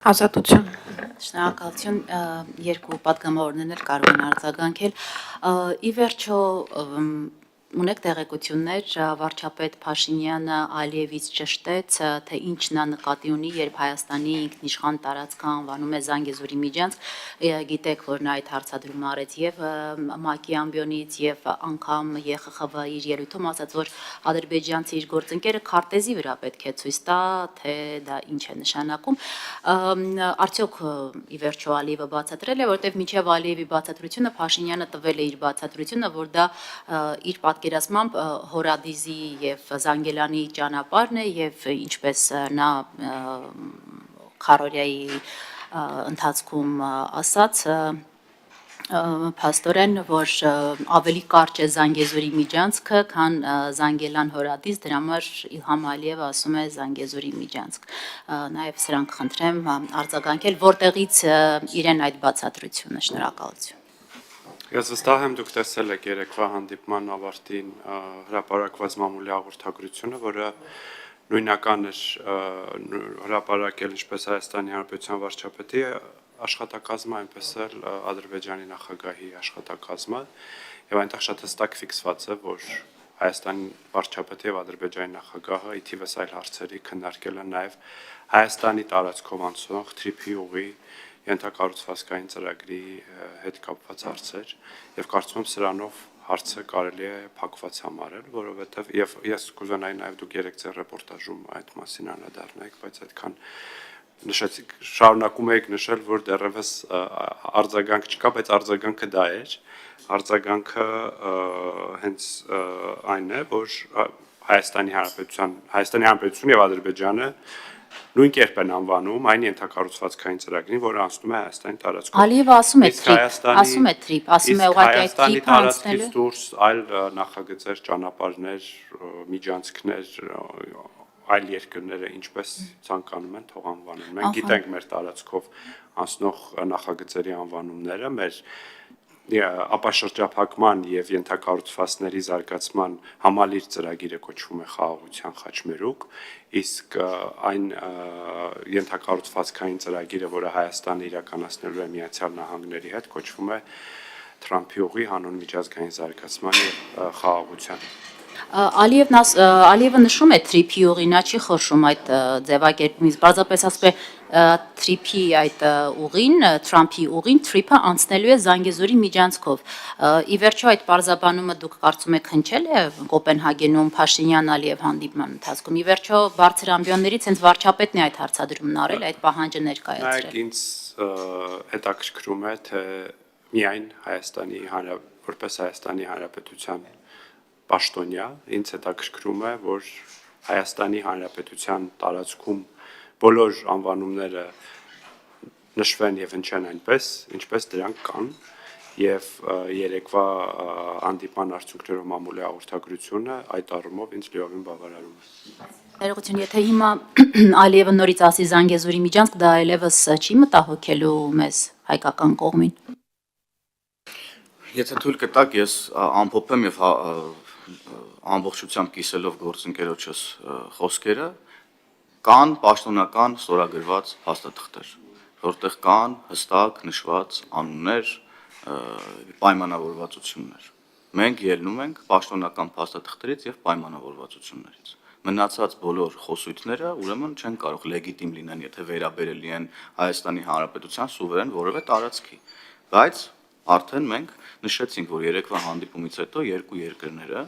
Ազատություն։ Շնորհակալություն, երկու պատգամավորներն էլ կարող են արձագանքել։ Ի վերջո ունեք տեղեկություններ, վարչապետ Փաշինյանը Ալիևից ճշտեց, թե ինչն է նկատի ունի, երբ Հայաստանի ինքնիշխան տարածքը անվանում է Զանգեզուրի միջանցք, գիտեք, որ նա այդ հարցադրումն արեց եւ ՄԱԿ-ի ամբիոնից եւ անգամ ԵԽԽՎ-ի իր ելույթում ասաց, որ ադրբեջանցի իր գործընկերը քարտեզի վրա պետք է ցույց տա, թե դա ինչ է նշանակում։ Արդյոք ի վերջո Ալիևը բացատրել է, որտեղ մինչև Ալիևի բացատրությունը Փաշինյանը տվել է իր բացատրությունը, որ դա իր պատկերացմամբ Հորադիզի եւ Զանգելանի ճանապարհն է եւ ինչպես նա Քարորիայի ընթացքում ասաց փաստորեն, որ ավելի կարճ է Զանգեզուրի միջանցքը, քան Զանգելան Հորադիս, դրա համար Իլհամ Ալիևը ասում է Զանգեզուրի միջանցք։ Նաև սրանք խնդրեմ արձագանքել, որտեղից իրեն այդ բացատրությունը, շնորհակալություն։ Ես վստահ եմ, դուք տեսել եք երեկվա հանդիպման ավարտին հրապարակված մամուլի հաղորդագրությունը, որը նույնական էր հրապարակել ինչպես Հայաստանի Հանրապետության վարչապետի աշխատակազմը, այնպես էլ Ադրբեջանի նախագահի աշխատակազմը, եւ այնտեղ շատ հստակ ֆիքսված է, որ Հայաստանի վարչապետը եւ Ադրբեջանի նախագահը ի թիվս այլ հարցերի քննարկել են նաեւ Հայաստանի տարածքով անցնող թրիփի ուղի ենթակառուցվածքային ծրագրի հետ կապված հարցեր եւ կարծում եմ սրանով հարցը կարելի է փակված համարել, որովհետեւ եւ ես կուզենայի նաեւ դուք երեք ձեր ռեպորտաժում այդ մասին անդրադառնայիք, բայց այդքան նշեցիք, շարունակում եք նշել, որ դեռևս արձագանք չկա, բայց արձագանքը դա էր։ Արձագանքը հենց այն է, որ Հայաստանի Հանրապետությունը եւ Ադրբեջանը նույն կերպ են անվանում այն ենթակառուցվածքային ծրագրին, որը անցնում է Հայաստանի տարածքով։ Ալիևը ասում է թրիփ, ասում է ուղղակի այդ թրիփը անցնելու դուրս այլ նախագծեր, ճանապարհներ, միջանցքներ, այլ երկրները ինչպես ցանկանում են թող անվանեն։ Մենք գիտենք մեր տարածքով անցնող նախագծերի անվանումները, մեր ապաշրջափակման եւ ենթակառուցվածքների զարգացման համալիր ծրագիրը կոչվում է Խաղաղության խաչմերուկ, իսկ այն ենթակառուցվածքային ծրագիրը, որը Հայաստանը իրականացնելու է Միացյալ Նահանգների հետ, կոչվում է Թրամփի ուղի հանուն միջազգային զարգացման եւ խաղաղության։ Ալիևը նշում է թրիփի ուղին, նա չի խորշում այդ ձևակերպումից, բացապես ասում է թրիփի այդ ուղին, Թրամփի ուղին, թրիփը անցնելու է Զանգեզուրի միջանցքով։ Ի վերջո այդ պարզաբանումը դուք կարծում եք հնչել է Կոպենհագենում Փաշինյան-Ալիև հանդիպման ընթացքում։ Ի վերջո բարձր ամբիոններից հենց վարչապետն է այդ հարցադրումն արել, այդ պահանջը ներկայացրել։ Նայեք, ինձ հետաքրքրում է, թե միայն որպես Հայաստանի Հանրապետության պաշտոնյա, ինձ հետաքրքրում է, որ Հայաստանի Հանրապետության տարածքում բոլոր անվանումները նշվեն եւ հնչեն այնպես, ինչպես դրանք կան, եւ երեկվա հանդիպման արդյունքներով մամուլի հաղորդագրությունը այդ առումով ինձ լիովին բավարարում է։ Ներողություն, եթե հիմա Ալիևը նորից ասի Զանգեզուրի միջանցք, դա այլևս չի մտահոգելու մեզ հայկական կողմին։ Եթե թույլ կտաք, ես ամփոփեմ եւ ամբողջությամբ կիսելով գործընկերոջս խոսքերը, կան պաշտոնական ստորագրված փաստաթղթեր, որտեղ կան հստակ նշված անուններ, պայմանավորվածություններ։ Մենք ելնում ենք պաշտոնական փաստաթղթերից եւ պայմանավորվածություններից։ Մնացած բոլոր խոսույթները ուրեմն չեն կարող լեգիտիմ լինեն, եթե վերաբերելի են Հայաստանի Հանրապետության սուվերեն որևէ տարածքի, բայց արդեն մենք նշեցինք, որ երեկվա հանդիպումից հետո երկու երկրները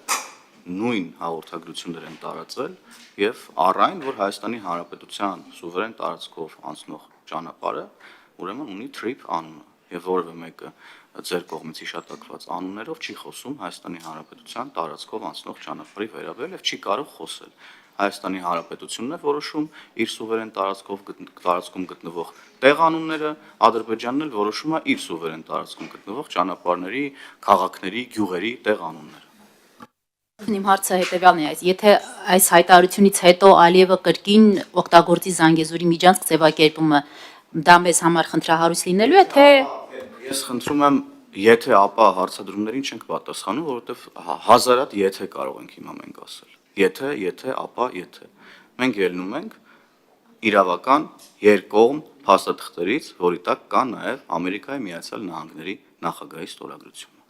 նույն հաղորդագրություններ են տարածել եւ առայն, որ Հայաստանի Հանրապետության սուվերեն տարածքով անցնող ճանապարհը ուրեմն ունի թրիփ անունը եւ որևէ մեկը ձեր կողմից հիշատակված անուններով չի խոսում Հայաստանի Հանրապետության տարածքով անցնող ճանապարհի վերաբերյալ եւ չի կարող խոսել։ Հայաստանի Հանրապետությունն է որոշում իր սուվերեն տարածքում գտնվող տեղանունները, Ադրբեջանն էլ որոշում է իր սուվերեն տարածքում գտնվող ճանապարհների, քաղաքների, գյուղերի տեղանունները։ Իմ հարցը հետեւյալն է, եթե այս հայտարարությունից հետո Ալիևը կրկին օգտագործի Զանգեզուրի միջանցք ձևակերպումը, դա մեզ համար խնդրահարույց լինելու է, թե Ես խնդրում եմ, եթե ապա հարցադրումներին չենք պատասխանում, որովհետև հազարատ եթե կարող ենք հիմա մենք ասել։ Եթե, ապա եթե։ Մենք ելնում ենք իրավական երկկողմ փաստաթղթերից, որի տակ կա նաև Ամերիկայի Միացյալ Նահանգների նախագահի ստորագրությունը։